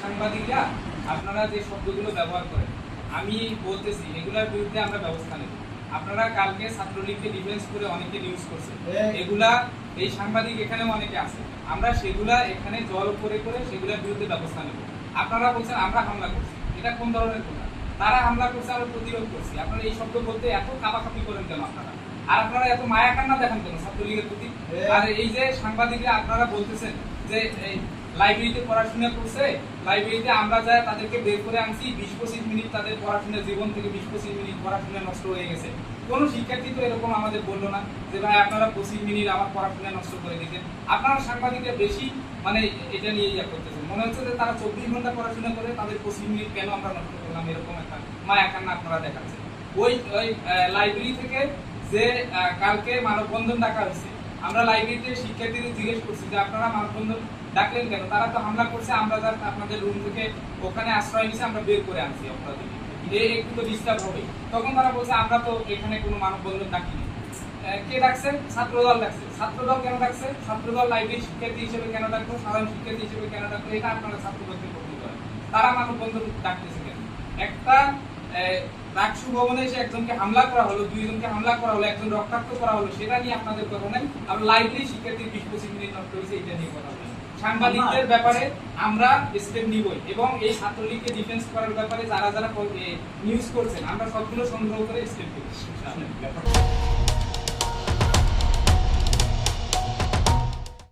সাংবাদিকরা আপনারা যে শব্দগুলো ব্যবহার করেন, আমি বলতেছি এগুলার বিরুদ্ধে আমরা ব্যবস্থা নেব। আপনারা কালকে ছাত্রলীগকে ডিফেন্স করে অনেকে নিউজ করছে, এগুলা এই সাংবাদিক এখানেও অনেকে আছে, আমরা সেগুলা এখানে জল করে করে সেগুলোর বিরুদ্ধে ব্যবস্থা নেব। আপনারা বলছেন আমরা হামলা করছি, এটা কোন ধরনের কথা? তারা হামলা করছে, আমরা প্রতিরোধ করছি। আপনারা এই শব্দ বলতে এত কাপাকাপি করেন কেন আপনারা? আর আপনারা এত মায়া কান্না দেখান কেন ছাত্রলীগের প্রতি? আর এই যে সাংবাদিকরা আপনারা বলতেছেন যে লাইব্রেরিতে পড়াশোনা করছে, লাইব্রেরিতে আমরা যা তাদেরকে বের করে আনছি 20-25 মিনিট তাদের পড়াশোনার জীবন থেকে 20-25 মিনিট পড়াশোনা নষ্ট হয়ে গেছে। কোন শিক্ষার্থী তো এরকম আমাদের বললো না যে ভাই আপনারা 25 মিনিট আমার পড়াশোনা নষ্ট করে দিতেন। আপনারা সাংবাদিকরা বেশি মানে এটা নিয়ে ইয়া করতেছেন, মনে হচ্ছে যে তারা 24 ঘন্টা পড়াশোনা করে তাদের 25 মিনিট কেন আমরা নষ্ট করলাম, এরকম একটা মায়া কান্না আপনারা দেখাচ্ছেন। ওই লাইব্রেরি থেকে যে কালকে মানববন্ধন ডাকা হয়েছে, আমরা লাইব্রেরিতে শিক্ষার্থীদের জিজ্ঞেস করছি যে আপনারা মানববন্ধন ডাকলেন কেন? তারা তো হামলা করছে, আমরা আপনাদের রুম থেকে ওখানে আশ্রয় নিয়েছি, আমরা বের করে আনছি আপনাদের, একটু তো ডিস্টার্ব হবে। তখন তারা বলছে আমরা তো এখানে কোনো মানববন্ধন ডাকিনি। কে ডাকছে? ছাত্রদল ডাকছে। ছাত্রদল কেন ডাকছে? ছাত্রদল লাইব্রেরি শিক্ষার্থী হিসেবে কেন ডাকলো, সাধারণ শিক্ষার্থী হিসেবে কেন ডাকলো, এটা আপনারা ছাত্রদলকে প্রশ্ন করেন। তারা মানববন্ধন ডাকতেছে কেন? একটা রাকসু ভবনে এসে একজনকে হামলা করা হলো, দুইজনকে হামলা করা হলো, একজন রক্তাক্ত করা হলো, সেটা নিয়ে আপনাদের কথা নেই। আর লাইব্রেরি শিক্ষার্থীর 20-25 মিনিট নষ্ট হয়েছে, এটা নিয়ে কথা নেই। সাংবাদিকদের ব্যাপারে আমরা স্টেপ নিবই, এবং এই ছাত্রলীগকে ডিফেন্স করার ব্যাপারে যারা যারা নিউজ করছেন আমরা সবগুলো সংগ্রহ করে স্টেপ নেব।